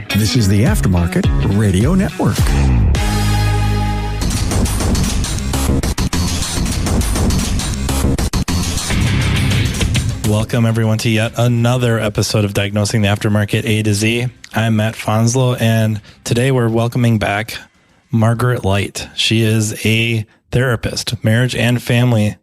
This is the Aftermarket Radio Network. Welcome, everyone, to yet another episode of Diagnosing the Aftermarket A to Z. I'm Matt Fonslow, and today we're welcoming back Margaret Light. She is a therapist, marriage and family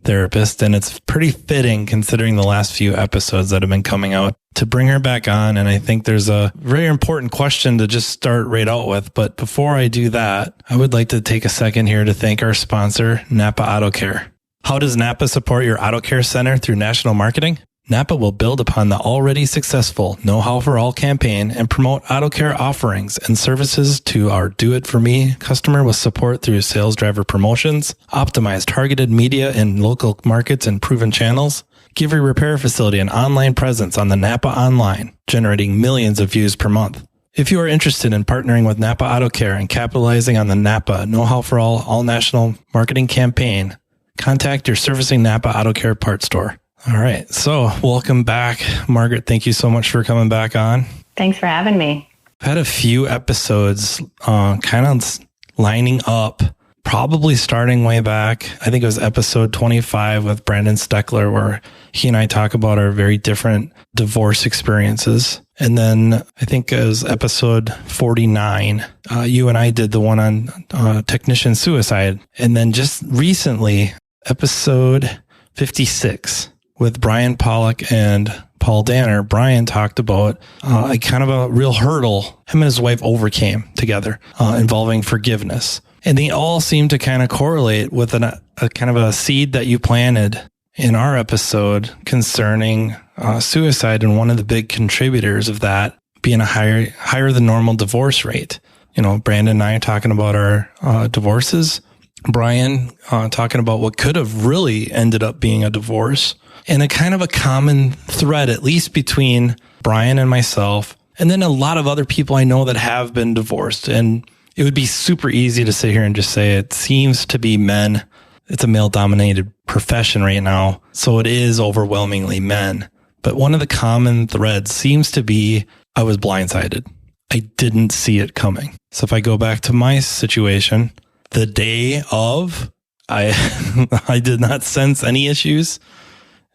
therapist, and it's pretty fitting considering the last few episodes that have been coming out to bring her back on. And I think there's a very important question to just start right out with. But before I do that, I would like to take a second here to thank our sponsor, Napa Auto Care. How does Napa support your auto care center through national marketing? Napa will build upon the already successful Know How for All campaign and promote auto care offerings and services to our do-it-for-me customer with support through sales driver promotions, optimize targeted media in local markets and proven channels, give your repair facility an online presence on the Napa Online, generating millions of views per month. If you are interested in partnering with Napa Auto Care and capitalizing on the Napa Know How for All national marketing campaign, contact your servicing Napa Auto Care parts store. All right. So welcome back, Margaret. Thank you so much for coming back on. Thanks for having me. I've had a few episodes kind of lining up, probably starting way back. I think it was episode 25 with Brandon Steckler, where he and I talk about our very different divorce experiences. And then I think it was episode 49. You and I did the one on technician suicide. And then just recently, episode 56 with Brian Pollock and Paul Danner. Brian talked about a kind of a real hurdle him and his wife overcame together involving forgiveness. And they all seem to kind of correlate with a kind of a seed that you planted in our episode concerning suicide, and one of the big contributors of that being a higher than normal divorce rate. You know, Brandon and I are talking about our divorces. Brian talking about what could have really ended up being a divorce, and a kind of a common thread, at least between Brian and myself, and then a lot of other people I know that have been divorced. And it would be super easy to sit here and just say it seems to be men. It's a male-dominated profession right now, so it is overwhelmingly men. But one of the common threads seems to be I was blindsided. I didn't see it coming. So if I go back to my situation, the day of, I did not sense any issues.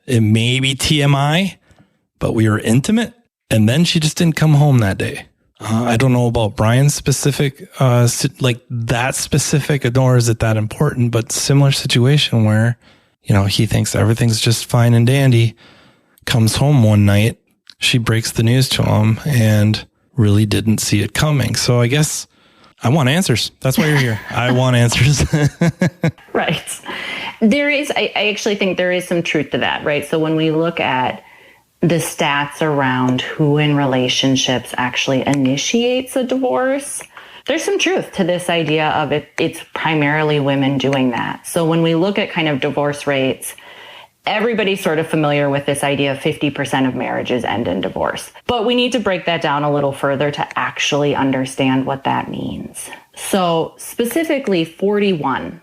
It may be TMI, but we were intimate. And then she just didn't come home that day. I don't know about Brian's specific, like that specific, nor is it that important, but similar situation where, you know, he thinks everything's just fine and dandy, comes home one night, she breaks the news to him and really didn't see it coming. So I guess I want answers. That's why you're here. I want answers. Right. I actually think there is some truth to that, right? So when we look at the stats around who in relationships actually initiates a divorce, there's some truth to this idea of it's primarily women doing that. So when we look at kind of divorce rates, everybody's sort of familiar with this idea of 50% of marriages end in divorce. But we need to break that down a little further to actually understand what that means. So specifically, 41%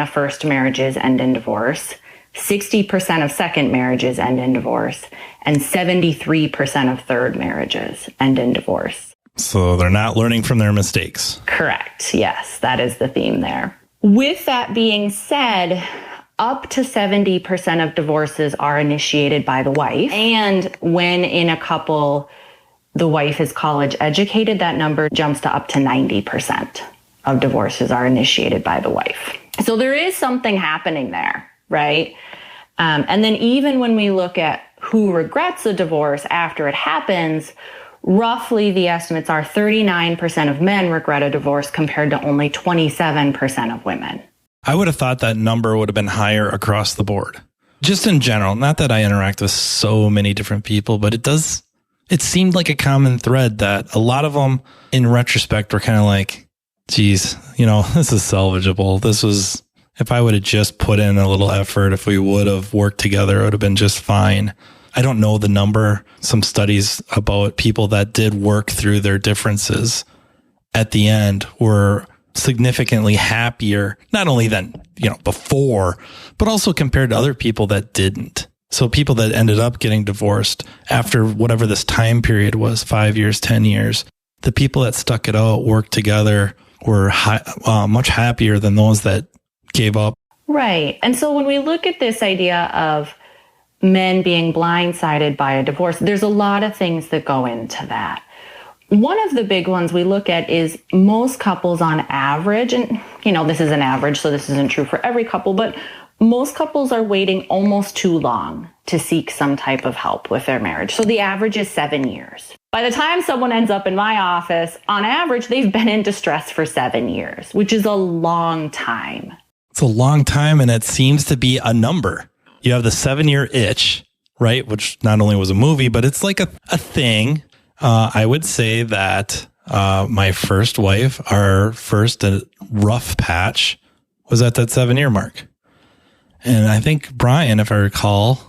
of first marriages end in divorce, 60% of second marriages end in divorce, and 73% of third marriages end in divorce. So they're not learning from their mistakes. Correct. Yes, that is the theme there. With that being said, up to 70% of divorces are initiated by the wife. And when in a couple, the wife is college educated, that number jumps to up to 90% of divorces are initiated by the wife. So there is something happening there, right? And then even when we look at who regrets a divorce after it happens, roughly the estimates are 39% of men regret a divorce compared to only 27% of women. I would have thought that number would have been higher across the board. Just in general, not that I interact with so many different people, but it seemed like a common thread that a lot of them in retrospect were kind of like, geez, you know, this is salvageable. This was, if I would have just put in a little effort, if we would have worked together, it would have been just fine. I don't know the number. Some studies about people that did work through their differences at the end were significantly happier, not only than, you know, before, but also compared to other people that didn't. So people that ended up getting divorced after whatever this time period was, 5 years, 10 years, the people that stuck it out, worked together, were much happier than those that gave up. Right. And so when we look at this idea of men being blindsided by a divorce, there's a lot of things that go into that. One of the big ones we look at is most couples on average, and this is an average, so this isn't true for every couple, but most couples are waiting almost too long to seek some type of help with their marriage. So the average is 7 years. By the time someone ends up in my office, on average, they've been in distress for 7 years, which is a long time. It's a long time, and it seems to be a number. You have the 7-year itch, right? Which not only was a movie, but it's like a thing. I would say that my first wife, our first rough patch, was at that 7-year mark. And I think Brian, if I recall,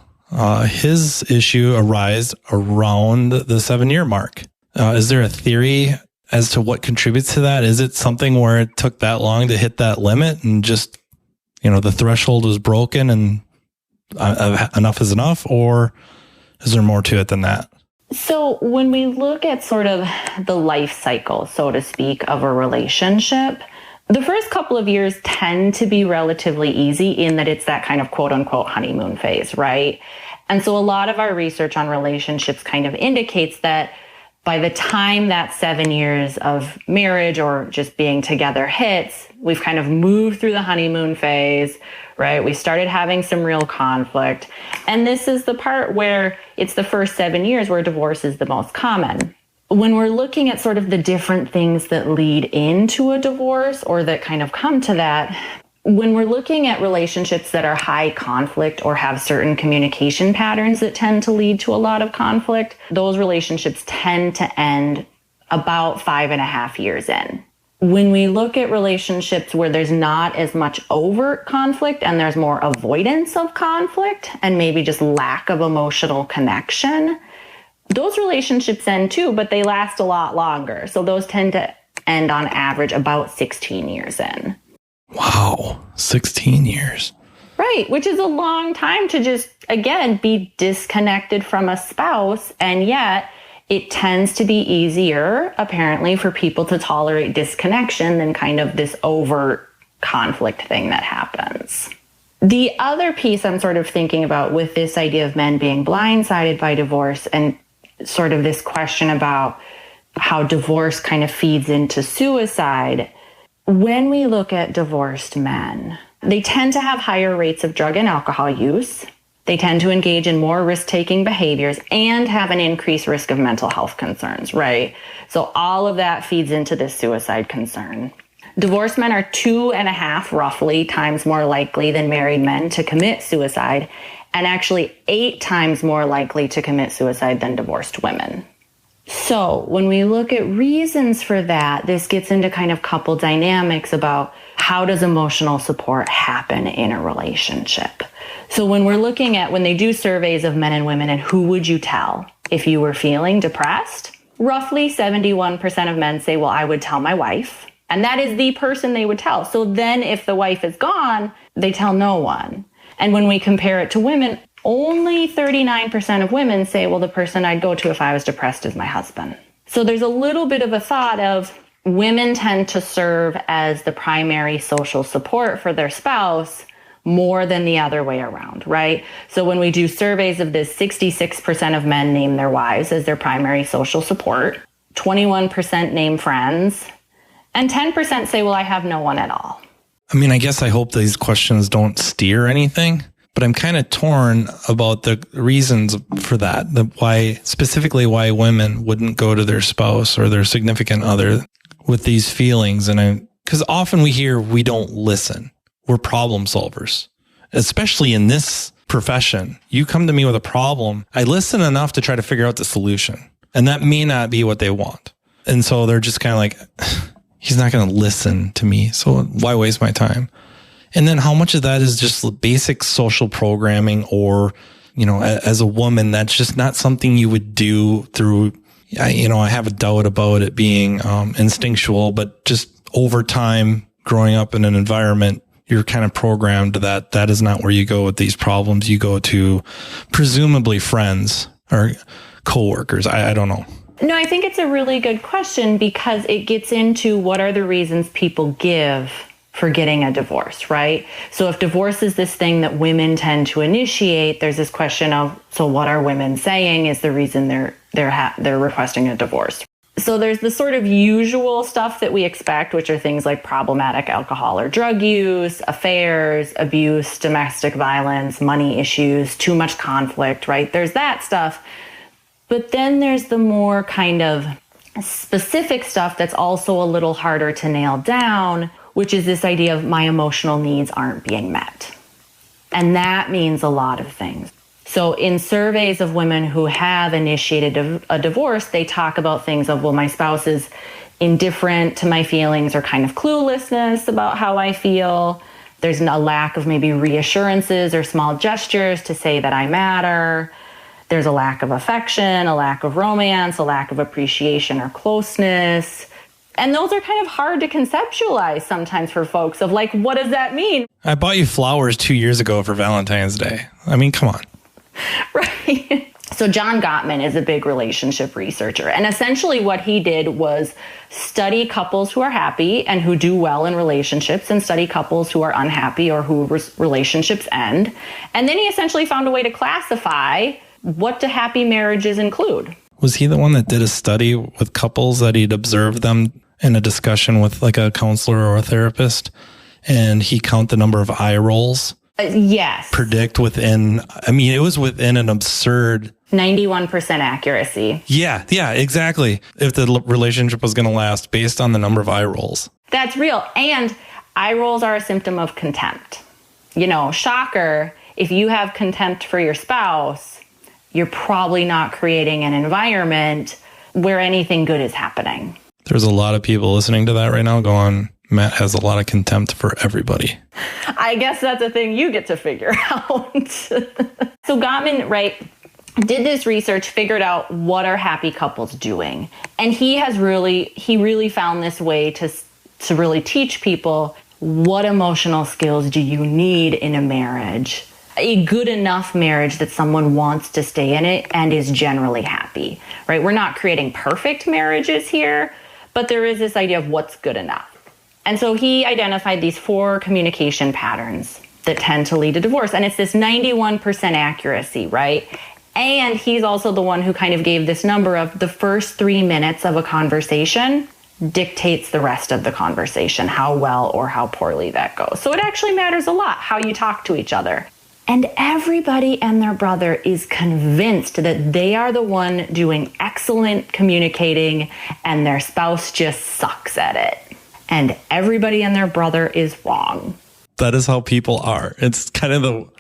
his issue arose around the 7-year mark. Is there a theory as to what contributes to that? Is it something where it took that long to hit that limit and just, the threshold was broken and enough is enough? Or is there more to it than that? So when we look at sort of the life cycle, so to speak, of a relationship, the first couple of years tend to be relatively easy in that it's that kind of quote unquote honeymoon phase, right? And so a lot of our research on relationships kind of indicates that by the time that 7 years of marriage or just being together hits, we've kind of moved through the honeymoon phase, right? We started having some real conflict. And this is the part where it's the first 7 years where divorce is the most common. When we're looking at sort of the different things that lead into a divorce or that kind of come to that, when we're looking at relationships that are high conflict or have certain communication patterns that tend to lead to a lot of conflict, those relationships tend to end about 5.5 years in. When we look at relationships where there's not as much overt conflict and there's more avoidance of conflict and maybe just lack of emotional connection, those relationships end too, but they last a lot longer. So those tend to end on average about 16 years in. Wow, 16 years. Right, which is a long time to just, again, be disconnected from a spouse. And yet it tends to be easier, apparently, for people to tolerate disconnection than kind of this overt conflict thing that happens. The other piece I'm sort of thinking about with this idea of men being blindsided by divorce and sort of this question about how divorce kind of feeds into suicide. When we look at divorced men, they tend to have higher rates of drug and alcohol use. They tend to engage in more risk-taking behaviors and have an increased risk of mental health concerns, right? So all of that feeds into this suicide concern. Divorced men are 2.5 roughly times more likely than married men to commit suicide, and actually 8 times more likely to commit suicide than divorced women. So when we look at reasons for that, this gets into kind of couple dynamics about how does emotional support happen in a relationship. So when we're looking at when they do surveys of men and women and who would you tell if you were feeling depressed, roughly 71% of men say, well, I would tell my wife. And that is the person they would tell. So then if the wife is gone, they tell no one. And when we compare it to women, only 39% of women say, well, the person I'd go to if I was depressed is my husband. So there's a little bit of a thought of women tend to serve as the primary social support for their spouse more than the other way around, right? So when we do surveys of this, 66% of men name their wives as their primary social support, 21% name friends, and 10% say, well, I have no one at all. I mean, I guess I hope these questions don't steer anything, but I'm kind of torn about the reasons for that. Specifically why women wouldn't go to their spouse or their significant other with these feelings. And because often we hear we don't listen. We're problem solvers, especially in this profession. You come to me with a problem. I listen enough to try to figure out the solution. And that may not be what they want. And so they're just kind of like, he's not going to listen to me. So why waste my time? And then how much of that is just basic social programming or, as a woman, that's just not something you would do through, I have a doubt about it being instinctual, but just over time, growing up in an environment, you're kind of programmed that is not where you go with these problems. You go to presumably friends or coworkers. I don't know. No, I think it's a really good question because it gets into what are the reasons people give for getting a divorce, right? So if divorce is this thing that women tend to initiate, there's this question of, so what are women saying is the reason they're requesting a divorce? So there's the sort of usual stuff that we expect, which are things like problematic alcohol or drug use, affairs, abuse, domestic violence, money issues, too much conflict, right? There's that stuff. But then there's the more kind of specific stuff that's also a little harder to nail down, which is this idea of my emotional needs aren't being met. And that means a lot of things. So in surveys of women who have initiated a divorce, they talk about things of, well, my spouse is indifferent to my feelings or kind of cluelessness about how I feel. There's a lack of maybe reassurances or small gestures to say that I matter. There's a lack of affection, a lack of romance, a lack of appreciation or closeness. And those are kind of hard to conceptualize sometimes for folks of like, what does that mean? I bought you flowers 2 years ago for Valentine's Day. I mean, come on. Right. So John Gottman is a big relationship researcher. And essentially what he did was study couples who are happy and who do well in relationships and study couples who are unhappy or who relationships end. And then he essentially found a way to classify what do happy marriages include. Was he the one that did a study with couples that he'd observed them in a discussion with like a counselor or a therapist? And he count the number of eye rolls? Yes. Predict within, I mean, it was within an absurd 91% accuracy. Yeah, exactly. If the relationship was going to last based on the number of eye rolls. That's real. And eye rolls are a symptom of contempt. You know, shocker, if you have contempt for your spouse, you're probably not creating an environment where anything good is happening. There's a lot of people listening to that right now going, Matt has a lot of contempt for everybody. I guess that's a thing you get to figure out. So Gottman, right, did this research, figured out what are happy couples doing. And he really found this way to really teach people what emotional skills do you need in a marriage. A good enough marriage that someone wants to stay in it and is generally happy, right? We're not creating perfect marriages here, but there is this idea of what's good enough. And so he identified these 4 communication patterns that tend to lead to divorce. And it's this 91% accuracy, right? And he's also the one who kind of gave this number of the first 3 minutes of a conversation dictates the rest of the conversation, how well or how poorly that goes. So it actually matters a lot how you talk to each other. And everybody and their brother is convinced that they are the one doing excellent communicating and their spouse just sucks at it. And everybody and their brother is wrong. That is how people are. It's kind of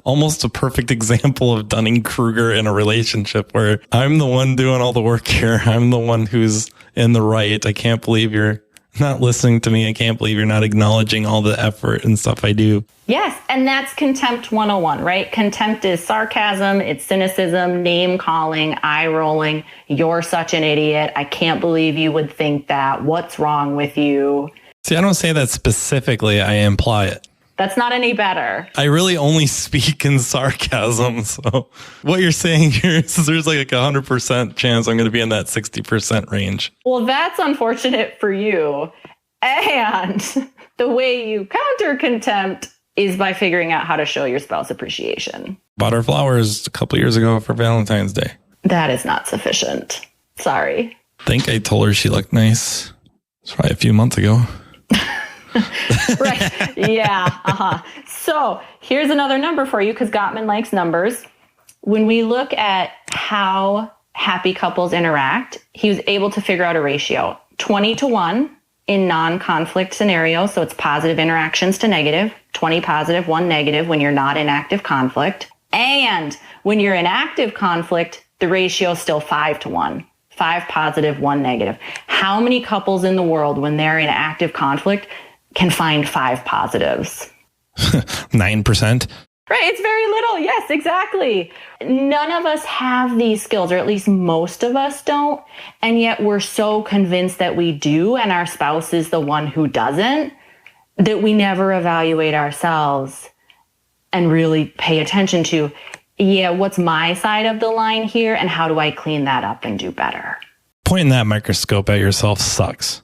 almost a perfect example of Dunning-Kruger in a relationship where I'm the one doing all the work here. I'm the one who's in the right. I can't believe you're not listening to me. I can't believe you're not acknowledging all the effort and stuff I do. Yes, and that's contempt 101, right? Contempt is sarcasm, it's cynicism, name calling, eye rolling. You're such an idiot. I can't believe you would think that. What's wrong with you? See, I don't say that specifically. I imply it. That's not any better. I really only speak in sarcasm. So what you're saying here is there's like a 100% chance I'm going to be in that 60% range. Well, that's unfortunate for you. And the way you counter contempt is by figuring out how to show your spouse appreciation. Bought her flowers a couple years ago for Valentine's Day. That is not sufficient. Sorry. I think I told her she looked nice. It's probably a few months ago. Right. Yeah. So here's another number for you because Gottman likes numbers. When we look at how happy couples interact, he was able to figure out a ratio 20-1 in non-conflict scenarios. So it's positive interactions to negative, 20 positive, 1 negative when you're not in active conflict. And when you're in active conflict, the ratio is still 5-1. 5 positive, 1 negative. How many couples in the world, when they're in active conflict, can find 5 positives? 9%. Right. It's very little. Yes, exactly. None of us have these skills, or at least most of us don't. And yet we're so convinced that we do, and our spouse is the one who doesn't, that we never evaluate ourselves and really pay attention to, what's my side of the line here and how do I clean that up and do better? Pointing that microscope at yourself sucks.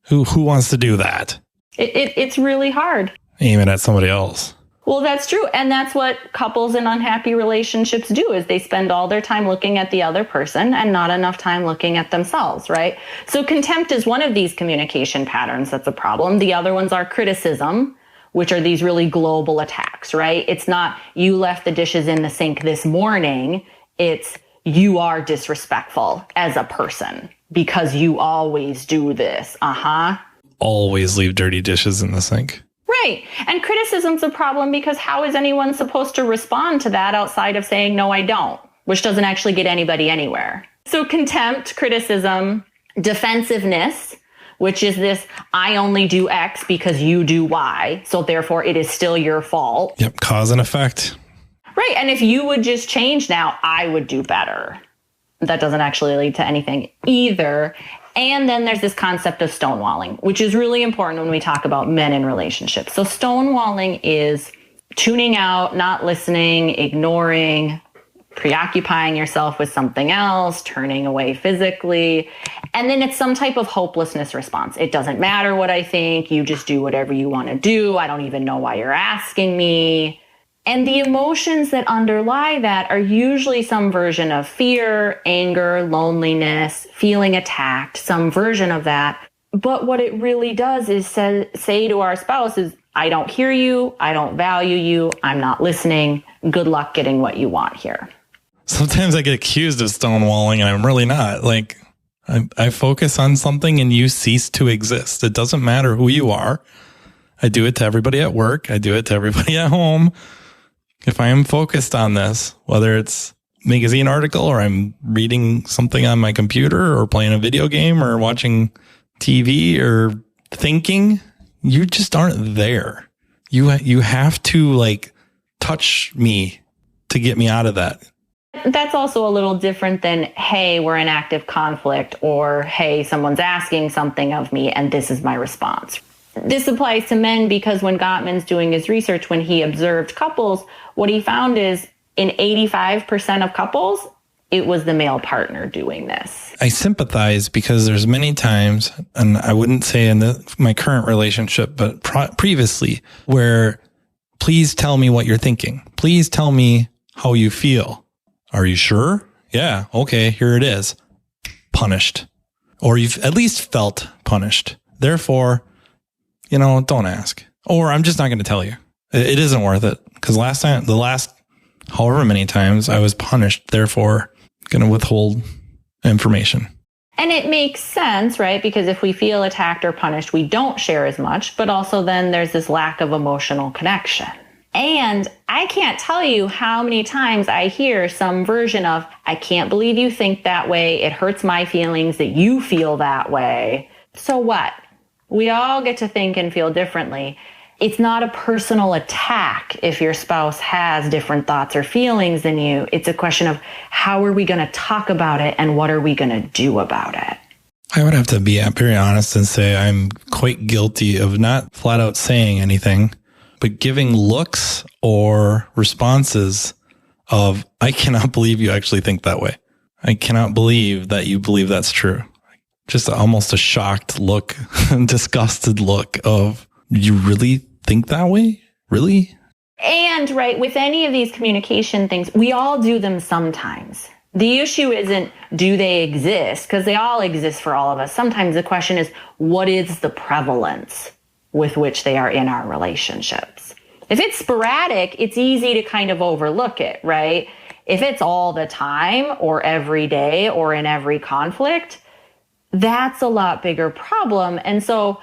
Who wants to do that? It's really hard. Aim it at somebody else. Well, that's true. And that's what couples in unhappy relationships do, is they spend all their time looking at the other person and not enough time looking at themselves, right? So contempt is one of these communication patterns that's a problem. The other ones are criticism, which are these really global attacks, right? It's not you left the dishes in the sink this morning. It's you are disrespectful as a person because you always do this. Always leave dirty dishes in the sink. Right. And criticism's a problem because how is anyone supposed to respond to that outside of saying, no, I don't, which doesn't actually get anybody anywhere. So contempt, criticism, defensiveness, which is this, I only do X because you do Y. So therefore it is still your fault. Yep. Cause and effect. Right. And if you would just change now, I would do better. That doesn't actually lead to anything either. And then there's this concept of stonewalling, which is really important when we talk about men in relationships. So stonewalling is tuning out, not listening, ignoring, preoccupying yourself with something else, turning away physically. And then it's some type of hopelessness response. It doesn't matter what I think. You just do whatever you want to do. I don't even know why you're asking me. And the emotions that underlie that are usually some version of fear, anger, loneliness, feeling attacked, some version of that. But what it really does is say to our spouse is, I don't hear you, I don't value you, I'm not listening, good luck getting what you want here. Sometimes I get accused of stonewalling and I'm really not. Like, I focus on something and you cease to exist. It doesn't matter who you are. I do it to everybody at work. I do it to everybody at home. If I am focused on this, whether it's a magazine article or I'm reading something on my computer or playing a video game or watching TV or thinking, you just aren't there. You have to like touch me to get me out of that. That's also a little different than, hey, we're in active conflict, or hey, someone's asking something of me and this is my response. This applies to men because when Gottman's doing his research, when he observed couples, what he found is in 85% of couples, it was the male partner doing this. I sympathize because there's many times, and I wouldn't say in my current relationship, but previously, where please tell me what you're thinking. Please tell me how you feel. Are you sure? Yeah. Okay. Here it is. Punished. Or you've at least felt punished. Therefore, don't ask. Or I'm just not going to tell you. It isn't worth it. Because the last however many times I was punished, therefore going to withhold information. And it makes sense, right? Because if we feel attacked or punished, we don't share as much, but also then there's this lack of emotional connection. And I can't tell you how many times I hear some version of, I can't believe you think that way. It hurts my feelings that you feel that way. So what? We all get to think and feel differently. It's not a personal attack if your spouse has different thoughts or feelings than you. It's a question of how are we going to talk about it and what are we going to do about it? I would have to be very honest and say I'm quite guilty of not flat out saying anything, but giving looks or responses of, I cannot believe you actually think that way. I cannot believe that you believe that's true. Just almost a shocked look, disgusted look of, you really think that way? Really? And right, with any of these communication things, we all do them sometimes. The issue isn't, do they exist? Because they all exist for all of us. Sometimes the question is, what is the prevalence with which they are in our relationships? If it's sporadic, it's easy to kind of overlook it, right? If it's all the time or every day or in every conflict, that's a lot bigger problem. And so,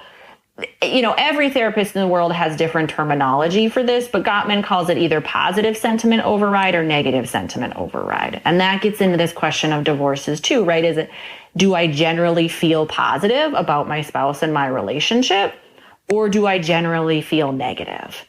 every therapist in the world has different terminology for this, but Gottman calls it either positive sentiment override or negative sentiment override. And that gets into this question of divorces too, right? Do I generally feel positive about my spouse and my relationship, or do I generally feel negative?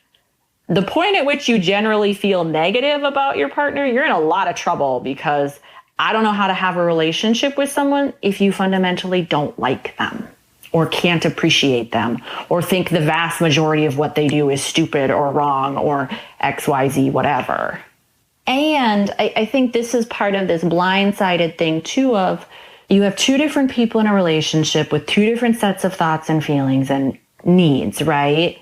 The point at which you generally feel negative about your partner, you're in a lot of trouble, because I don't know how to have a relationship with someone if you fundamentally don't like them or can't appreciate them or think the vast majority of what they do is stupid or wrong or XYZ, whatever. And I think this is part of this blindsided thing too of You have two different people in a relationship with two different sets of thoughts and feelings and needs, right?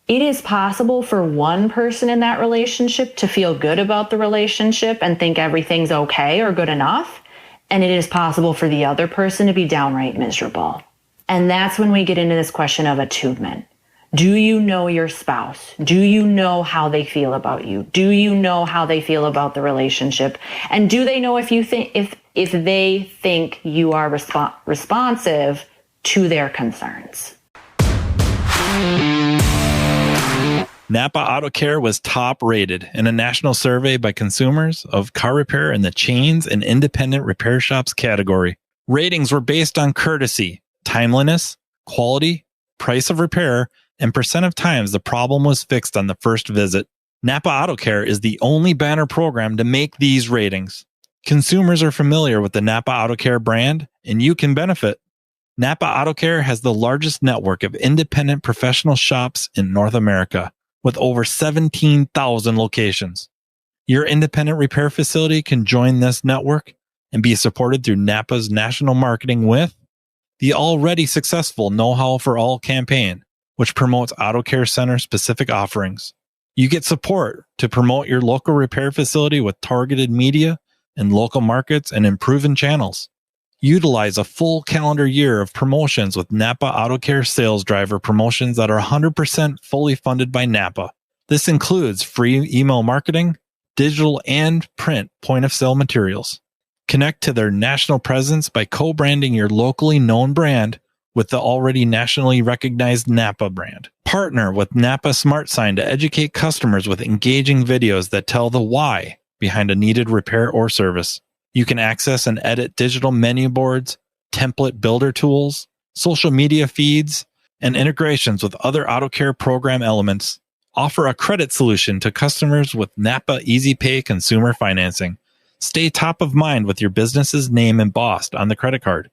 It is possible for one person in that relationship to feel good about the relationship and think everything's okay or good enough. And it is possible for the other person to be downright miserable. And that's when we get into this question of attunement. Do you know your spouse? Do you know how they feel about you? Do you know how they feel about the relationship? And do they know if they think you are responsive to their concerns? Napa Auto Care was top rated in a national survey by consumers of car repair in the chains and independent repair shops category. Ratings were based on courtesy, timeliness, quality, price of repair, and percent of times the problem was fixed on the first visit. Napa Auto Care is the only banner program to make these ratings. Consumers are familiar with the Napa Auto Care brand, and you can benefit. Napa Auto Care has the largest network of independent professional shops in North America, with over 17,000 locations. Your independent repair facility can join this network and be supported through Napa's national marketing with the already successful Know How for All campaign, which promotes auto care center specific offerings. You get support to promote your local repair facility with targeted media in local markets and in proven channels. Utilize a full calendar year of promotions with Napa Auto Care sales driver promotions that are 100% fully funded by Napa. This includes free email marketing, digital and print point of sale materials. Connect to their national presence by co-branding your locally known brand with the already nationally recognized Napa brand. Partner with Napa Smart Sign to educate customers with engaging videos that tell the why behind a needed repair or service. You can access and edit digital menu boards, template builder tools, social media feeds, and integrations with other auto care program elements. Offer a credit solution to customers with Napa Easy Pay consumer financing. Stay top of mind with your business's name embossed on the credit card.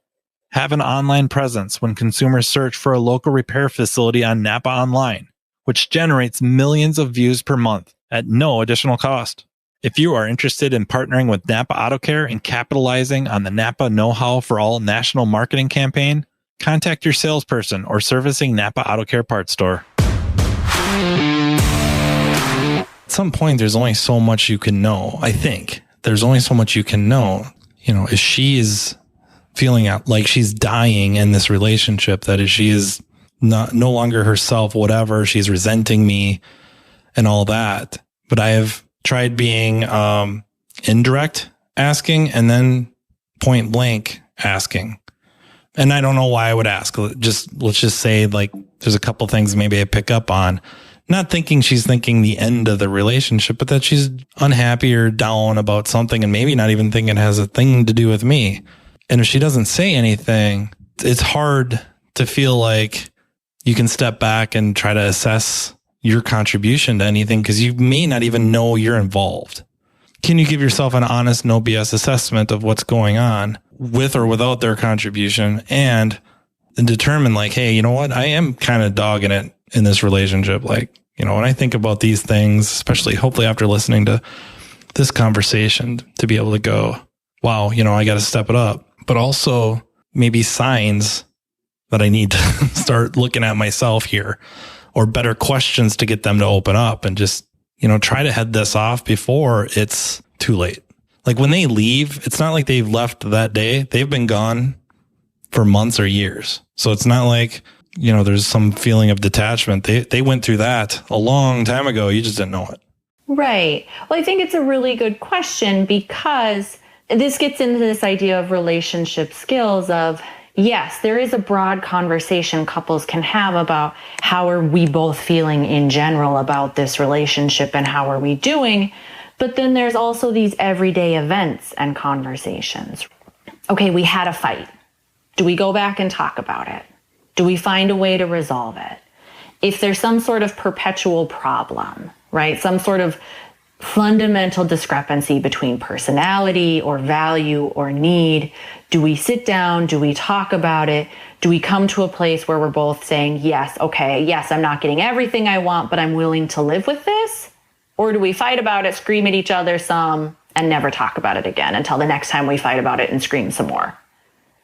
Have an online presence when consumers search for a local repair facility on Napa Online, which generates millions of views per month at no additional cost. If you are interested in partnering with Napa Auto Care and capitalizing on the Napa Know How for All national marketing campaign, contact your salesperson or servicing Napa Auto Care parts store. At some point, there's only so much you can know. I think there's only so much you can know. If she is feeling like she's dying in this relationship, that is, she is no longer herself, whatever, she's resenting me and all that. But I have tried being indirect asking and then point blank asking. And I don't know why I would ask. Let's just say there's a couple things maybe I pick up on. Not thinking she's thinking the end of the relationship, but that she's unhappy or down about something and maybe not even thinking it has a thing to do with me. And if she doesn't say anything, it's hard to feel like you can step back and try to assess your contribution to anything because you may not even know you're involved. Can you give yourself an honest, no BS assessment of what's going on with or without their contribution and determine hey, you know what? I am kind of dogging it in this relationship. When I think about these things, especially hopefully after listening to this conversation, to be able to go, wow, I got to step it up. But also maybe signs that I need to start looking at myself here, or better questions to get them to open up and just, try to head this off before it's too late. When they leave, it's not like they've left that day. They've been gone for months or years. So it's not like, there's some feeling of detachment. They went through that a long time ago. You just didn't know it. Right. Well, I think it's a really good question because this gets into this idea of relationship skills of, yes, there is a broad conversation couples can have about how are we both feeling in general about this relationship and how are we doing. But then there's also these everyday events and conversations. Okay, we had a fight. Do we go back and talk about it? Do we find a way to resolve it? If there's some sort of perpetual problem, right? Some sort of fundamental discrepancy between personality or value or need, do we sit down? Do we talk about it? Do we come to a place where we're both saying, yes, okay, yes, I'm not getting everything I want, but I'm willing to live with this? Or do we fight about it, scream at each other some, and never talk about it again until the next time we fight about it and scream some more?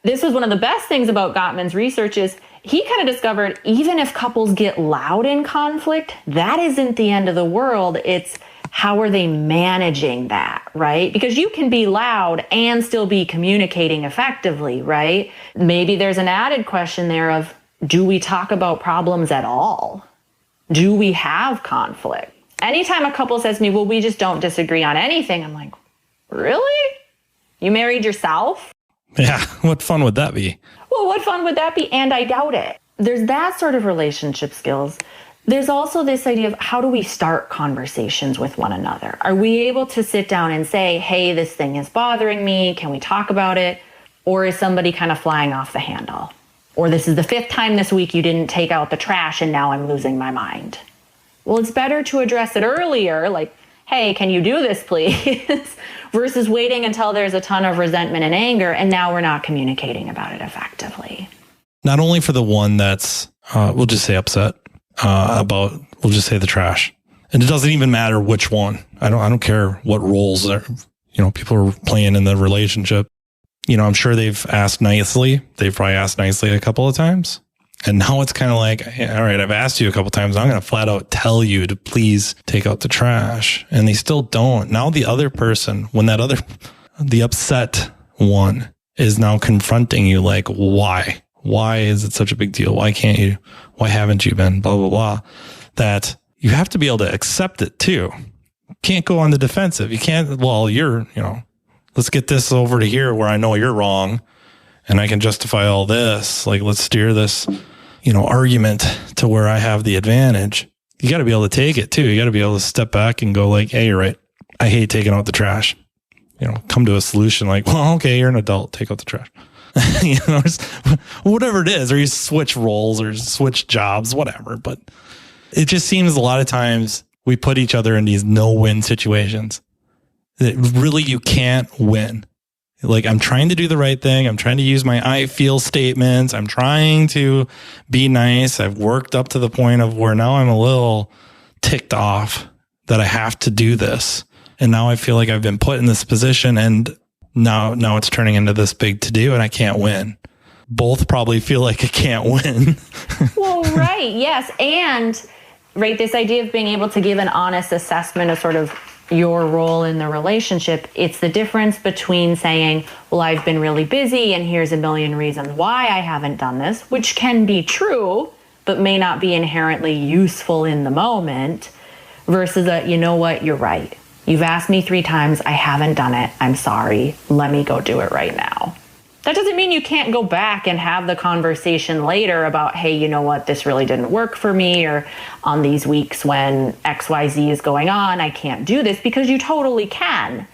This was one of the best things about Gottman's research is he kind of discovered even if couples get loud in conflict, that isn't the end of the world. It's how are they managing that, right? Because you can be loud and still be communicating effectively, right? Maybe there's an added question there of, do we talk about problems at all? Do we have conflict? Anytime a couple says to me, well, we just don't disagree on anything, I'm like, really? You married yourself? Yeah, what fun would that be? Well, what fun would that be? And I doubt it. There's that sort of relationship skills. There's also this idea of how do we start conversations with one another? Are we able to sit down and say, hey, this thing is bothering me. Can we talk about it? Or is somebody kind of flying off the handle? Or this is the 5th time this week you didn't take out the trash and now I'm losing my mind. Well, it's better to address it earlier, like, hey, can you do this, please? Versus waiting until there's a ton of resentment and anger and now we're not communicating about it effectively. Not only for the one that's, we'll just say upset, about, we'll just say the trash. And it doesn't even matter which one. I don't care what roles are, people are playing in the relationship. I'm sure they've asked nicely. They've probably asked nicely a couple of times. And now it's kind of like, hey, all right, I've asked you a couple of times. I'm going to flat out tell you to please take out the trash. And they still don't. Now the other person, when the upset one is now confronting you, like, why? Why is it such a big deal? Why can't you? Why haven't you been? Blah, blah, blah. That you have to be able to accept it too. You can't go on the defensive. You can't, well, let's get this over to here where I know you're wrong and I can justify all this. Like, let's steer this, argument to where I have the advantage. You got to be able to take it too. You got to be able to step back and go like, hey, you're right. I hate taking out the trash. Come to a solution like, well, okay, you're an adult. Take out the trash. Whatever it is, or you switch roles or switch jobs, whatever. But it just seems a lot of times we put each other in these no-win situations that really you can't win. Like, I'm trying to do the right thing. I'm trying to use my I feel statements. I'm trying to be nice. I've worked up to the point of where now I'm a little ticked off that I have to do this. And now I feel like I've been put in this position and now it's turning into this big to-do and I can't win. Both probably feel like I can't win. Well, right. Yes. And right, this idea of being able to give an honest assessment of sort of your role in the relationship. It's the difference between saying, well, I've been really busy and here's a million reasons why I haven't done this, which can be true, but may not be inherently useful in the moment, versus you know what, you're right. You've asked me 3 times. I haven't done it. I'm sorry. Let me go do it right now. That doesn't mean you can't go back and have the conversation later about, hey, you know what, this really didn't work for me, or on these weeks when XYZ is going on, I can't do this, because you totally can.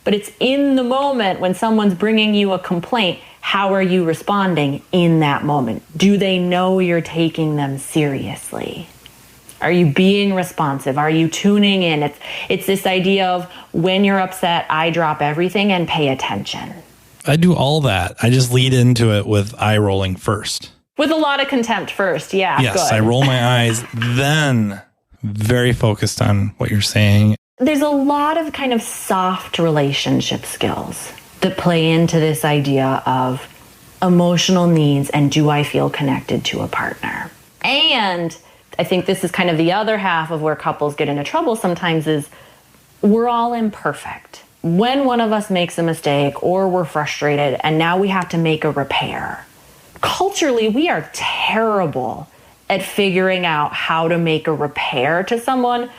But it's in the moment when someone's bringing you a complaint, how are you responding in that moment? Do they know you're taking them seriously? Are you being responsive? Are you tuning in? It's this idea of when you're upset, I drop everything and pay attention. I do all that. I just lead into it with eye rolling first. With a lot of contempt first. Yeah. Yes, good. I roll my eyes, then very focused on what you're saying. There's a lot of kind of soft relationship skills that play into this idea of emotional needs and do I feel connected to a partner? And I think this is kind of the other half of where couples get into trouble sometimes is we're all imperfect. When one of us makes a mistake or we're frustrated and now we have to make a repair, culturally, we are terrible at figuring out how to make a repair to someone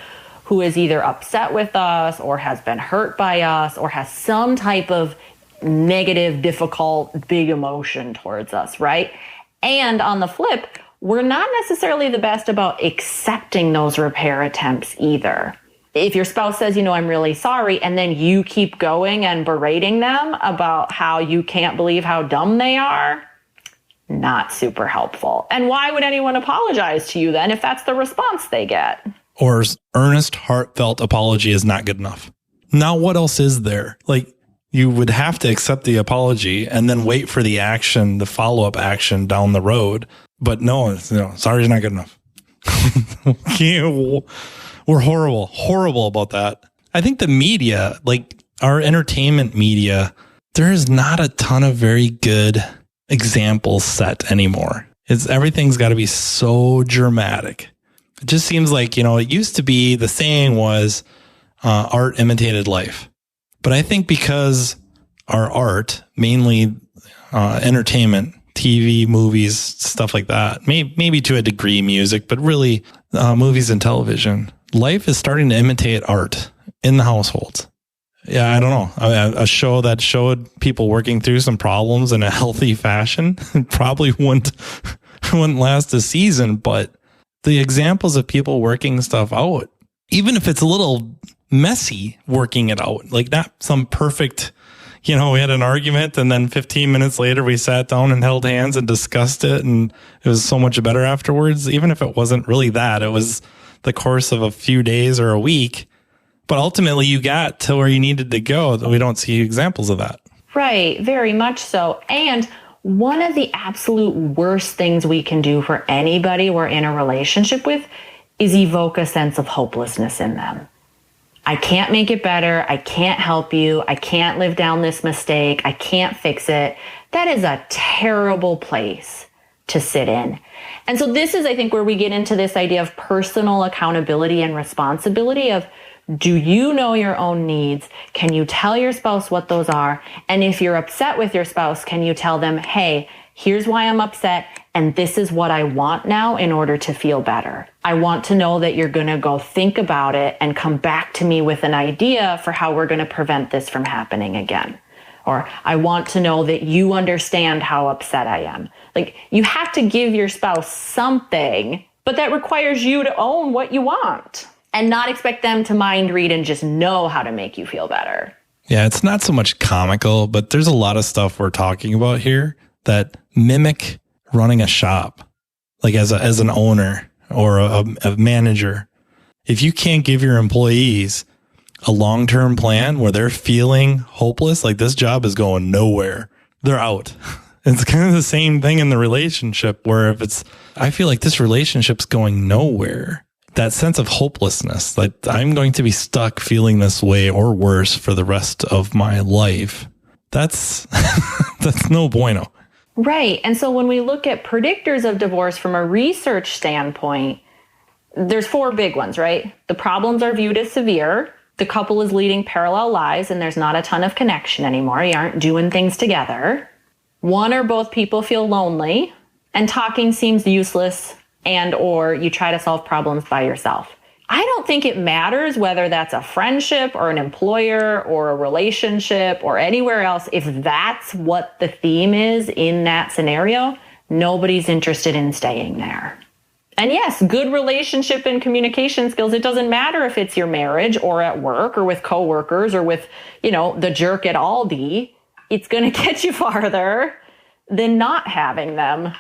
who is either upset with us or has been hurt by us or has some type of negative, difficult, big emotion towards us, right? And on the flip, we're not necessarily the best about accepting those repair attempts either. If your spouse says, I'm really sorry, and then you keep going and berating them about how you can't believe how dumb they are, not super helpful. And why would anyone apologize to you then if that's the response they get? Or earnest, heartfelt apology is not good enough. Now, what else is there? Like, you would have to accept the apology and then wait for the action, the follow-up action down the road. But no, sorry is not good enough. We're horrible about that. I think the media, like our entertainment media, there is not a ton of very good example set anymore. Everything's got to be so dramatic. It just seems like, it used to be, the saying was, art imitated life. But I think because our art, mainly entertainment, TV, movies, stuff like that, maybe to a degree music, but really movies and television, life is starting to imitate art in the households. Yeah, I don't know. A show that showed people working through some problems in a healthy fashion probably wouldn't last a season, but the examples of people working stuff out, even if it's a little messy working it out, like not some perfect, we had an argument and then 15 minutes later we sat down and held hands and discussed it and it was so much better afterwards. Even if it wasn't really that, it was the course of a few days or a week. But ultimately, you got to where you needed to go. We don't see examples of that. Right, very much so. And one of the absolute worst things we can do for anybody we're in a relationship with is evoke a sense of hopelessness in them. I can't make it better. I can't help you. I can't live down this mistake. I can't fix it. That is a terrible place to sit in. And so this is, I think, where we get into this idea of personal accountability and responsibility of, do you know your own needs? Can you tell your spouse what those are? And if you're upset with your spouse, can you tell them, hey, here's why I'm upset, and this is what I want now in order to feel better. I want to know that you're going to go think about it and come back to me with an idea for how we're going to prevent this from happening again. Or I want to know that you understand how upset I am. Like, you have to give your spouse something, but that requires you to own what you want and not expect them to mind read and just know how to make you feel better. Yeah, it's not so much comical, but there's a lot of stuff we're talking about here that mimic running a shop, like as an owner or a manager. If you can't give your employees a long-term plan where they're feeling hopeless, like this job is going nowhere, they're out. It's kind of the same thing in the relationship where if I feel like this relationship's going nowhere, that sense of hopelessness, like I'm going to be stuck feeling this way or worse for the rest of my life. That's no bueno. Right. And so when we look at predictors of divorce from a research standpoint, there's 4 big ones, right? The problems are viewed as severe. The couple is leading parallel lives and there's not a ton of connection anymore. You aren't doing things together. One or both people feel lonely and talking seems useless, and or you try to solve problems by yourself. I don't think it matters whether that's a friendship or an employer or a relationship or anywhere else. If that's what the theme is in that scenario, nobody's interested in staying there. And yes, good relationship and communication skills, it doesn't matter if it's your marriage or at work or with coworkers or with, the jerk at Aldi. It's going to get you farther than not having them.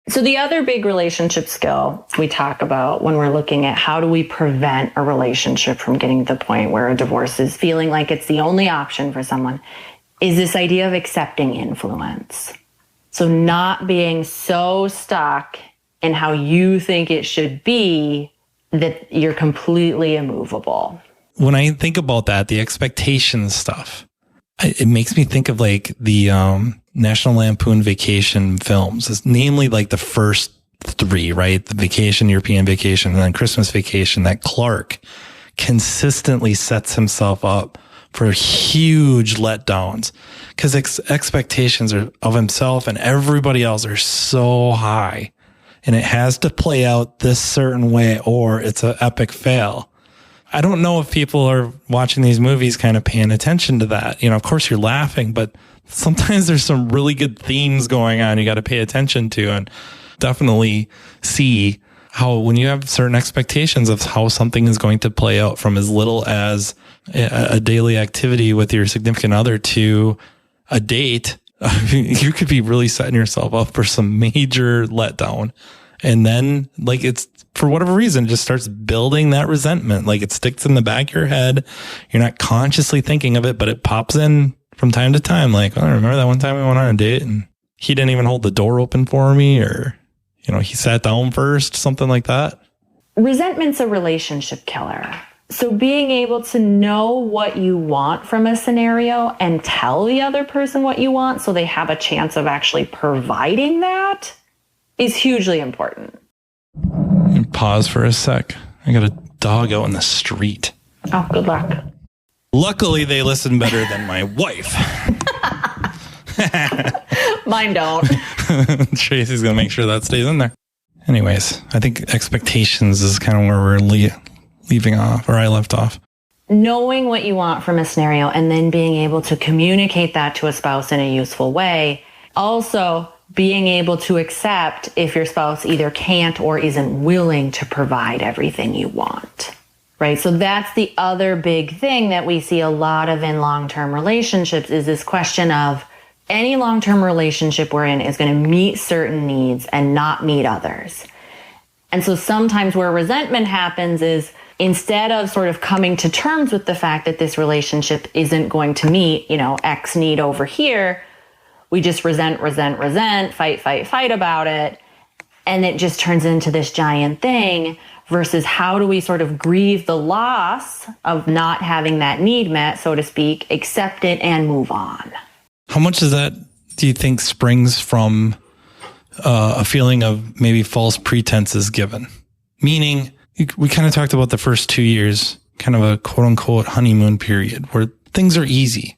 So the other big relationship skill we talk about when we're looking at how do we prevent a relationship from getting to the point where a divorce is feeling like it's the only option for someone is this idea of accepting influence. So not being so stuck in how you think it should be that you're completely immovable. When I think about that, the expectations stuff, it makes me think of like the National Lampoon Vacation films. It's namely like the first 3, right? The Vacation, European Vacation, and then Christmas Vacation, that Clark consistently sets himself up for huge letdowns because expectations of himself and everybody else are so high, and it has to play out this certain way or it's an epic fail. I don't know if people are watching these movies kind of paying attention to that. Of course you're laughing, but sometimes there's some really good themes going on you got to pay attention to, and definitely see how when you have certain expectations of how something is going to play out from as little as a daily activity with your significant other to a date, you could be really setting yourself up for some major letdown. And then like it's, for whatever reason, it just starts building that resentment. Like it sticks in the back of your head. You're not consciously thinking of it, but it pops in from time to time. Like, I remember that one time we went on a date and he didn't even hold the door open for me, or, he sat down first, something like that. Resentment's a relationship killer. So being able to know what you want from a scenario and tell the other person what you want so they have a chance of actually providing that is hugely important. Pause for a sec. I got a dog out in the street. Oh, good luck. Luckily, they listen better than my wife. Mine don't. Tracy's going to make sure that stays in there. Anyways, I think expectations is kind of where we're leaving off, or I left off. Knowing what you want from a scenario and then being able to communicate that to a spouse in a useful way. Also, being able to accept if your spouse either can't or isn't willing to provide everything you want, right? So that's the other big thing that we see a lot of in long-term relationships is this question of any long-term relationship we're in is going to meet certain needs and not meet others. And so sometimes where resentment happens is instead of sort of coming to terms with the fact that this relationship isn't going to meet, X need over here, we just resent, fight about it. And it just turns into this giant thing versus how do we sort of grieve the loss of not having that need met, so to speak, accept it and move on. How much of that do you think springs from a feeling of maybe false pretenses given? Meaning, we kind of talked about the first 2 years, kind of a quote unquote honeymoon period where things are easy.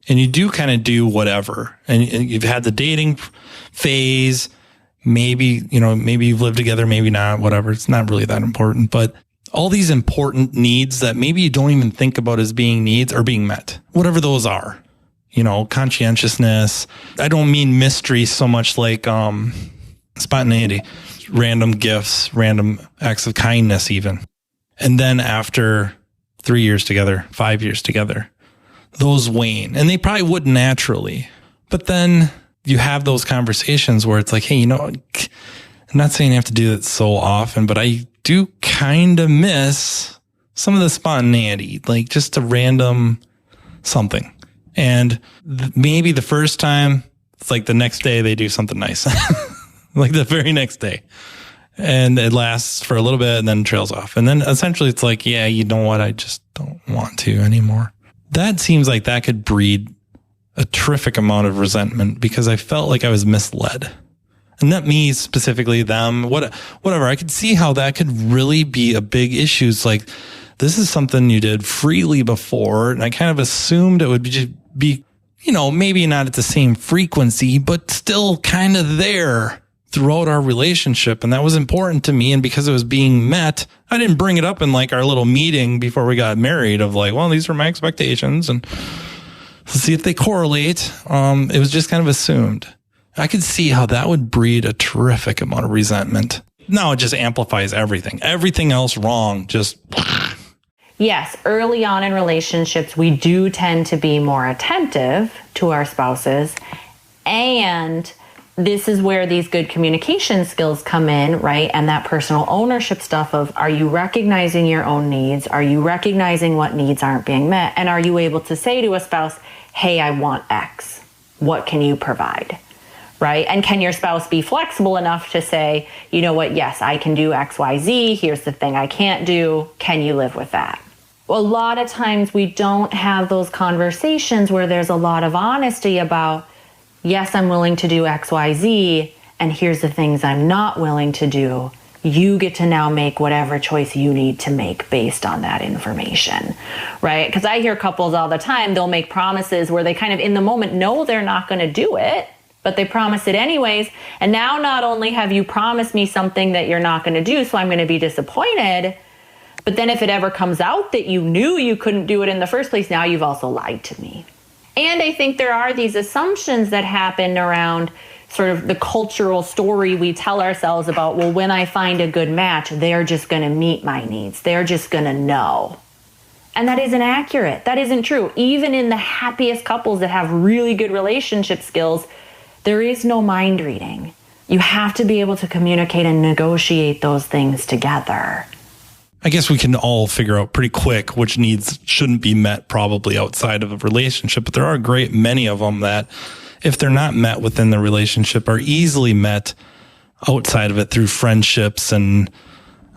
And you do kind of do whatever. And you've had the dating phase. Maybe you've lived together, maybe not, whatever. It's not really that important. But all these important needs that maybe you don't even think about as being needs are being met, whatever those are. Conscientiousness. I don't mean mystery so much like spontaneity, random gifts, random acts of kindness even. And then after 3 years together, 5 years together, those wane, and they probably would naturally. But then you have those conversations where it's like, hey, I'm not saying you have to do that so often, but I do kind of miss some of the spontaneity, like just a random something. And maybe the first time, it's like the next day they do something nice, like the very next day. And it lasts for a little bit and then trails off. And then essentially it's like, yeah, you know what? I just don't want to anymore. That seems like that could breed a terrific amount of resentment because I felt like I was misled. And not me specifically, them, whatever. I could see how that could really be a big issue. It's like, this is something you did freely before. And I kind of assumed it would be, maybe not at the same frequency, but still kind of there throughout our relationship. And that was important to me. And because it was being met, I didn't bring it up in like our little meeting before we got married of like, well, these are my expectations and let's see if they correlate. It was just kind of assumed. I could see how that would breed a terrific amount of resentment. Now it just amplifies everything. Everything else wrong, just... Yes, early on in relationships, we do tend to be more attentive to our spouses. And this is where these good communication skills come in, right? And that personal ownership stuff of, are you recognizing your own needs? Are you recognizing what needs aren't being met? And are you able to say to a spouse, hey, I want X. What can you provide? Right? And can your spouse be flexible enough to say, you know what? Yes, I can do X, Y, Z. Here's the thing I can't do. Can you live with that? A lot of times we don't have those conversations where there's a lot of honesty about, yes, I'm willing to do X, Y, Z, and here's the things I'm not willing to do. You get to now make whatever choice you need to make based on that information, right? Because I hear couples all the time, they'll make promises where they kind of in the moment know they're not going to do it, but they promise it anyways. And now not only have you promised me something that you're not going to do, so I'm going to be disappointed, but then if it ever comes out that you knew you couldn't do it in the first place, now you've also lied to me. And I think there are these assumptions that happen around sort of the cultural story we tell ourselves about, well, when I find a good match, they're just going to meet my needs. They're just going to know. And that isn't accurate. That isn't true. Even in the happiest couples that have really good relationship skills, there is no mind reading. You have to be able to communicate and negotiate those things together. I guess we can all figure out pretty quick which needs shouldn't be met probably outside of a relationship, but there are a great many of them that if they're not met within the relationship are easily met outside of it through friendships and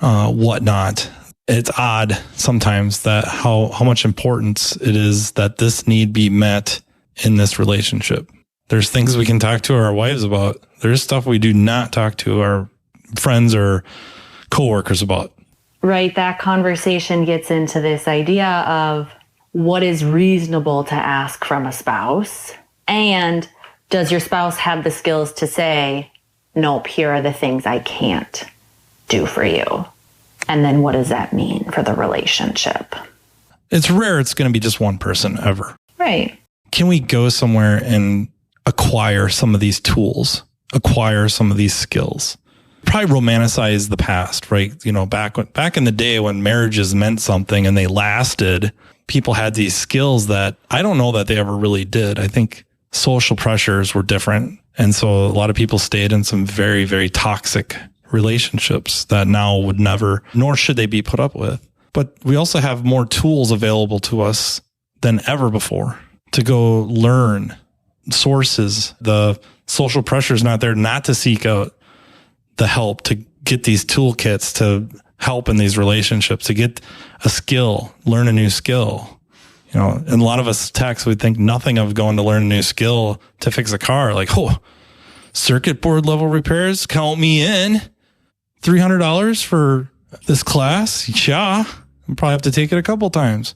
whatnot. It's odd sometimes that how much importance it is that this need be met in this relationship. There's things we can talk to our wives about. There's stuff we do not talk to our friends or coworkers about. Right. That conversation gets into this idea of what is reasonable to ask from a spouse, and does your spouse have the skills to say, nope, here are the things I can't do for you. And then what does that mean for the relationship? It's rare it's going to be just one person ever. Right. Can we go somewhere and acquire some of these tools, acquire some of these skills? Probably romanticize the past, right? You know, back in the day when marriages meant something and they lasted, people had these skills that I don't know that they ever really did. I think social pressures were different. And so a lot of people stayed in some very, very toxic relationships that now would never, nor should they be put up with. But we also have more tools available to us than ever before to go learn sources. The social pressure is not there not to seek out the help, to get these toolkits to help in these relationships, to get a skill, learn a new skill. You know, and a lot of us techs would think nothing of going to learn a new skill to fix a car. Like, oh, circuit board level repairs, count me in. $300 for this class? Yeah, I'll probably have to take it a couple times.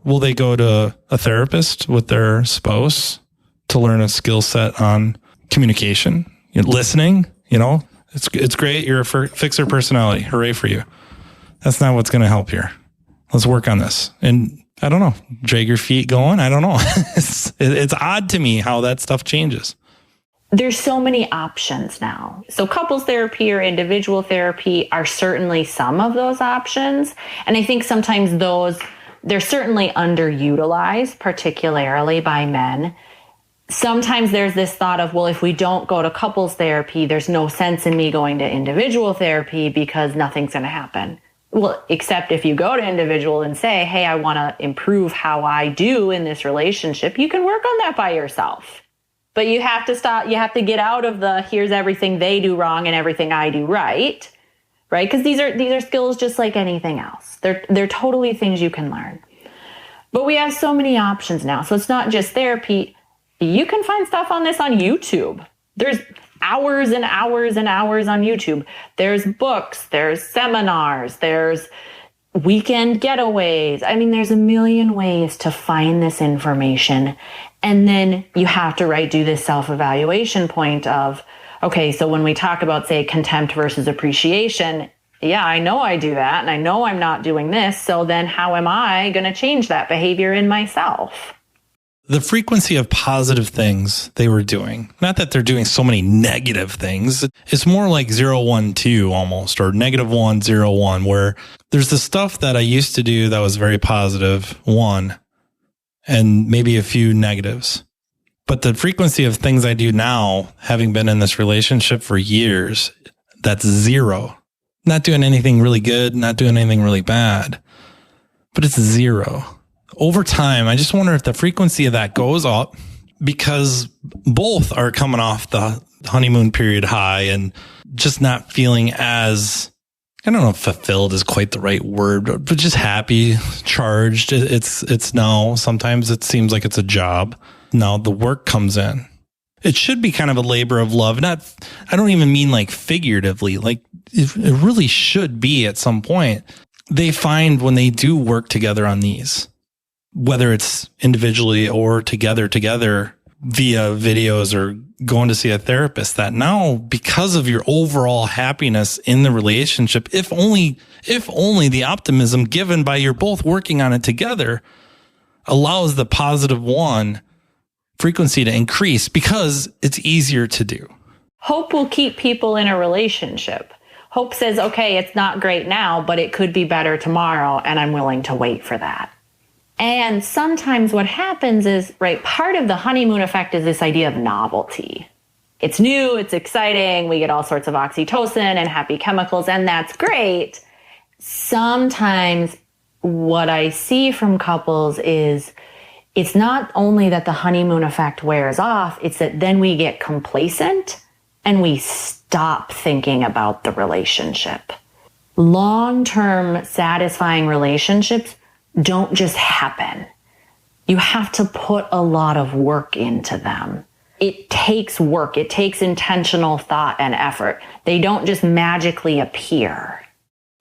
Will they go to a therapist with their spouse to learn a skill set on communication, listening? You know, it's great. You're a fixer personality. Hooray for you. That's not what's going to help here. Let's work on this. And I don't know, drag your feet going. I don't know. It's odd to me how that stuff changes. There's so many options now. So couples therapy or individual therapy are certainly some of those options. And I think sometimes they're certainly underutilized, particularly by men. Sometimes there's this thought of, well, if we don't go to couples therapy, there's no sense in me going to individual therapy because nothing's going to happen. Well, except if you go to individual and say, hey, I want to improve how I do in this relationship, you can work on that by yourself. But you have to stop, you have to get out of the here's everything they do wrong and everything I do right? Because these are skills just like anything else. They're totally things you can learn. But we have so many options now. So it's not just therapy. You can find stuff on this on YouTube. There's hours and hours and hours on YouTube. There's books, there's seminars, there's weekend getaways. I mean, there's a million ways to find this information. And then you have to do this self-evaluation point of, okay, so when we talk about, say, contempt versus appreciation, yeah, I know I do that, and I know I'm not doing this, so then how am I going to change that behavior in myself? The frequency of positive things they were doing, not that they're doing so many negative things, it's more like 0, 1, 2 almost, or -1, 0, 1, where there's the stuff that I used to do that was very positive, 1, and maybe a few negatives. But the frequency of things I do now, having been in this relationship for years, that's 0. Not doing anything really good, not doing anything really bad, but it's 0. Over time, I just wonder if the frequency of that goes up because both are coming off the honeymoon period high and just not feeling as, I don't know if fulfilled is quite the right word, but just happy, charged. It's now, sometimes it seems like it's a job. Now the work comes in. It should be kind of a labor of love. I don't even mean like figuratively, like it really should be at some point. They find when they do work together on these, whether it's individually or together via videos or going to see a therapist, that now because of your overall happiness in the relationship, if only the optimism given by you're both working on it together allows the +1 frequency to increase because it's easier to do. Hope will keep people in a relationship. Hope says, okay, it's not great now, but it could be better tomorrow, and I'm willing to wait for that. And sometimes what happens is, part of the honeymoon effect is this idea of novelty. It's new, it's exciting, we get all sorts of oxytocin and happy chemicals, and that's great. Sometimes what I see from couples is it's not only that the honeymoon effect wears off, it's that then we get complacent and we stop thinking about the relationship. long-term satisfying relationships don't just happen. You have to put a lot of work into them. It takes work. It takes intentional thought and effort. They don't just magically appear.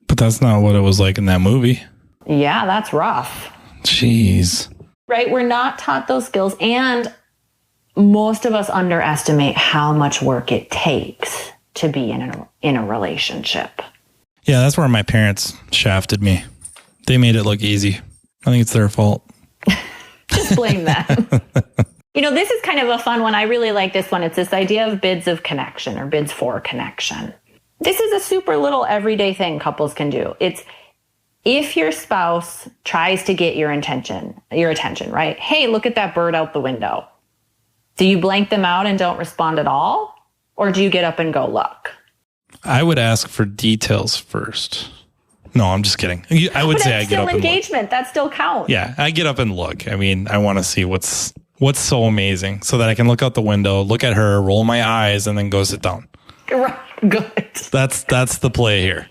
But that's not what it was like in that movie. Yeah, that's rough. Jeez. Right? We're not taught those skills. And most of us underestimate how much work it takes to be in a relationship. Yeah, that's where my parents shafted me. They made it look easy. I think it's their fault. Just blame them. This is kind of a fun one. I really like this one. It's this idea of bids of connection or bids for connection. This is a super little everyday thing couples can do. It's if your spouse tries to get your attention, right? Hey, look at that bird out the window. Do you blank them out and don't respond at all? Or do you get up and go look? I would ask for details first. No, I'm just kidding. I would say I get up and look. Engagement. That still counts. Yeah, I get up and look. I mean, I want to see what's so amazing so that I can look out the window, look at her, roll my eyes, and then go sit down. Right. Good. That's the play here.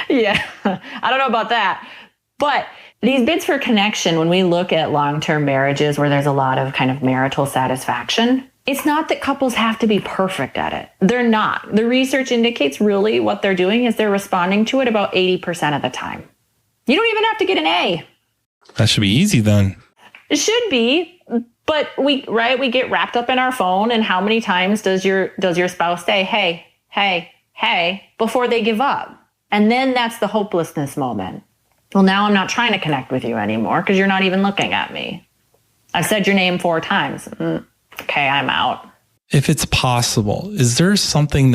Yeah. I don't know about that. But these bids for connection, when we look at long-term marriages where there's a lot of kind of marital satisfaction, it's not that couples have to be perfect at it. They're not. The research indicates really what they're doing is they're responding to it about 80% of the time. You don't even have to get an A. That should be easy then. It should be. But we get wrapped up in our phone, and how many times does your spouse say, hey, before they give up? And then that's the hopelessness moment. Well, now I'm not trying to connect with you anymore because you're not even looking at me. I've said your name 4 times. Okay, I'm out. If it's possible, is there something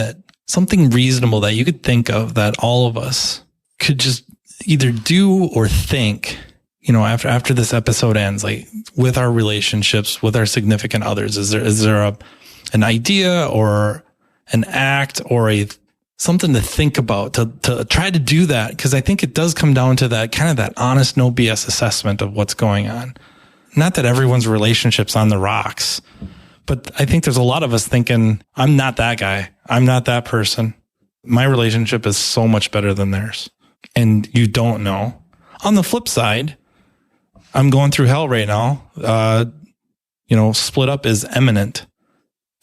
reasonable that you could think of that all of us could just either do or think, after this episode ends, like with our relationships, with our significant others? Is there an idea or an act or something to think about to try to do that? Because I think it does come down to that kind of that honest, no BS assessment of what's going on. Not that everyone's relationship's on the rocks, but I think there's a lot of us thinking, I'm not that guy. I'm not that person. My relationship is so much better than theirs. And you don't know. On the flip side, I'm going through hell right now. Split up is imminent,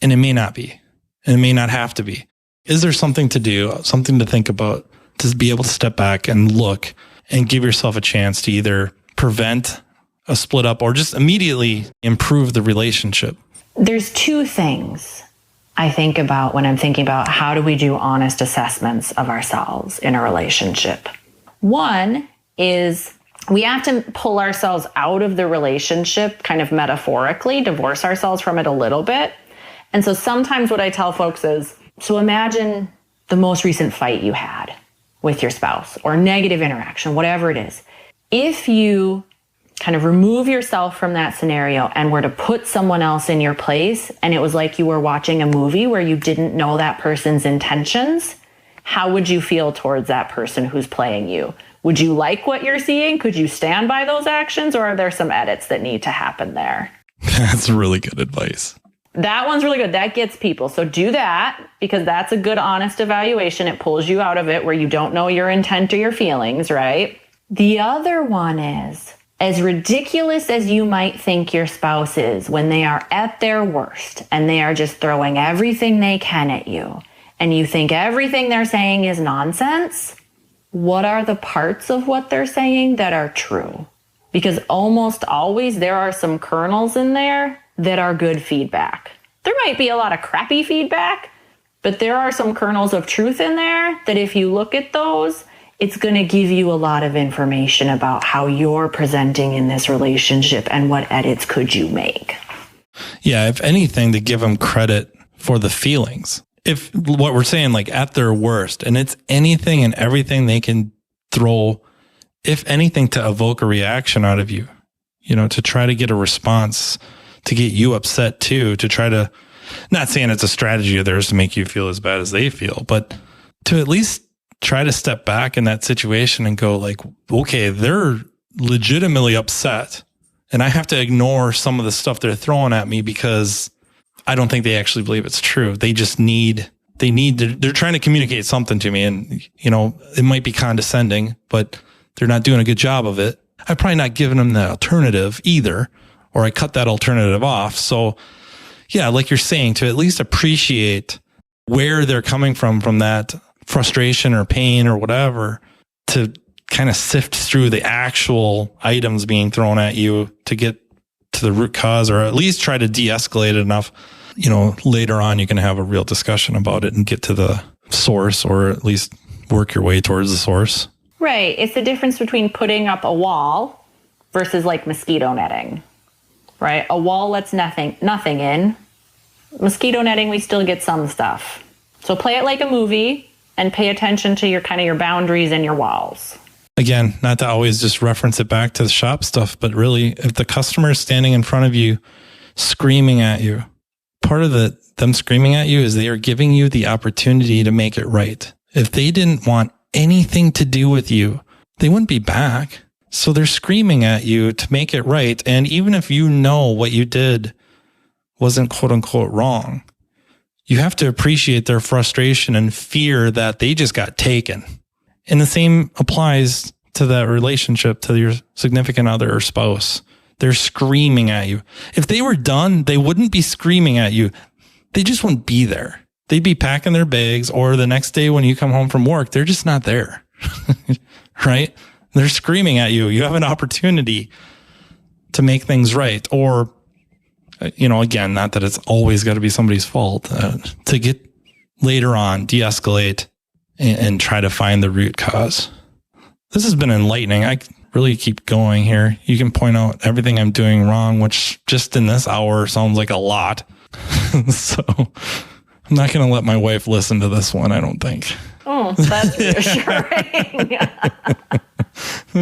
and it may not be, and it may not have to be. Is there something to do, something to think about, to be able to step back and look and give yourself a chance to either prevent a split up or just immediately improve the relationship? There's 2 things I think about when I'm thinking about how do we do honest assessments of ourselves in a relationship. One is we have to pull ourselves out of the relationship, kind of metaphorically, divorce ourselves from it a little bit. And so sometimes what I tell folks is, so imagine the most recent fight you had with your spouse or negative interaction, whatever it is. If you kind of remove yourself from that scenario and were to put someone else in your place, and it was like you were watching a movie where you didn't know that person's intentions, how would you feel towards that person who's playing you? Would you like what you're seeing? Could you stand by those actions, or are there some edits that need to happen there? That's really good advice. That one's really good. That gets people. So do that, because that's a good, honest evaluation. It pulls you out of it where you don't know your intent or your feelings, right? The other one is, as ridiculous as you might think your spouse is when they are at their worst and they are just throwing everything they can at you, and you think everything they're saying is nonsense, what are the parts of what they're saying that are true? Because almost always there are some kernels in there that are good feedback. There might be a lot of crappy feedback, but there are some kernels of truth in there that if you look at those, it's going to give you a lot of information about how you're presenting in this relationship and what edits could you make. Yeah, if anything, to give them credit for the feelings. If what we're saying, like at their worst, and it's anything and everything they can throw, if anything, to evoke a reaction out of you, to try to get a response, to get you upset too, to try to, not saying it's a strategy of theirs to make you feel as bad as they feel, but to at least try to step back in that situation and go like, okay, they're legitimately upset, and I have to ignore some of the stuff they're throwing at me because I don't think they actually believe it's true. They just need they're trying to communicate something to me, and, you know, it might be condescending, but they're not doing a good job of it. I've probably not given them the alternative either, or I cut that alternative off. So yeah, like you're saying, to at least appreciate where they're coming from that frustration or pain or whatever, to kind of sift through the actual items being thrown at you to get to the root cause, or at least try to de-escalate it enough. You know, later on, you can have a real discussion about it and get to the source, or at least work your way towards the source. Right. It's the difference between putting up a wall versus like mosquito netting, right? A wall lets nothing in. Mosquito netting, we still get some stuff. So play it like a movie and pay attention to your boundaries and your walls. Again, not to always just reference it back to the shop stuff, but really, if the customer is standing in front of you screaming at you, part of them screaming at you is they are giving you the opportunity to make it right. If they didn't want anything to do with you, they wouldn't be back. So they're screaming at you to make it right. And even if you know what you did wasn't quote unquote wrong, you have to appreciate their frustration and fear that they just got taken. And the same applies to that relationship, to your significant other or spouse. They're screaming at you. If they were done, they wouldn't be screaming at you. They just wouldn't be there. They'd be packing their bags, or the next day when you come home from work, they're just not there. Right? They're screaming at you. You have an opportunity to make things right. Or, you know, again, not that it's always got to be somebody's fault, to get later on, de-escalate and try to find the root cause. This has been enlightening. I really keep going here. You can point out everything I'm doing wrong, which just in this hour sounds like a lot. So I'm not going to let my wife listen to this one, I don't think. Oh, that's reassuring.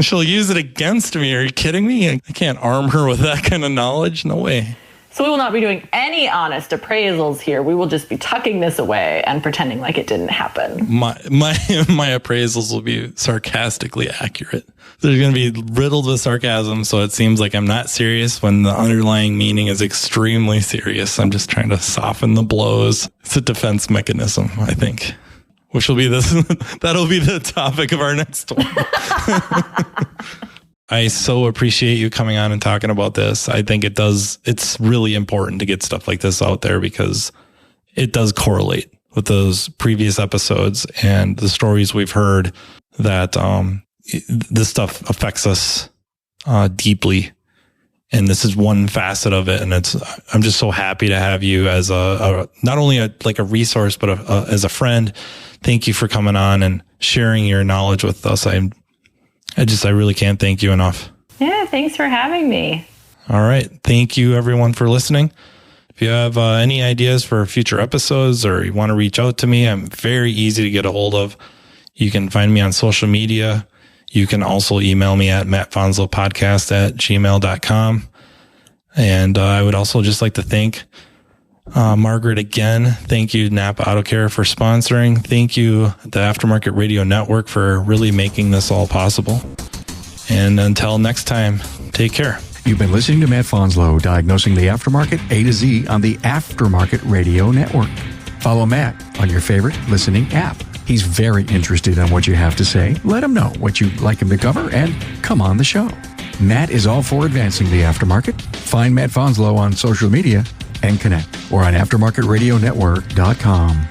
She'll use it against me. Are you kidding me? I can't arm her with that kind of knowledge. No way. So we will not be doing any honest appraisals here. We will just be tucking this away and pretending like it didn't happen. My appraisals will be sarcastically accurate. They're going to be riddled with sarcasm, so it seems like I'm not serious when the underlying meaning is extremely serious. I'm just trying to soften the blows. It's a defense mechanism, I think, which will be that'll be the topic of our next one. I so appreciate you coming on and talking about this. I think it's really important to get stuff like this out there, because it does correlate with those previous episodes and the stories we've heard, that this stuff affects us deeply. And this is one facet of it. And I'm just so happy to have you as not only a resource, but as a friend. Thank you for coming on and sharing your knowledge with us. I really can't thank you enough. Yeah, thanks for having me. All right. Thank you, everyone, for listening. If you have any ideas for future episodes, or you want to reach out to me, I'm very easy to get a hold of. You can find me on social media. You can also email me at mattfonslopodcast@gmail.com. And I would also just like to thank Margaret again. Thank you, Napa Auto Care, for sponsoring. Thank you, the Aftermarket Radio Network, for really making this all possible. And until next time, take care. You've been listening to Matt Fonslow, diagnosing the aftermarket A to Z on the Aftermarket Radio Network. Follow Matt on your favorite listening app. He's very interested in what you have to say. Let him know what you'd like him to cover and come on the show. Matt is all for advancing the aftermarket. Find Matt Fonslow on social media and connect, or on aftermarketradionetwork.com.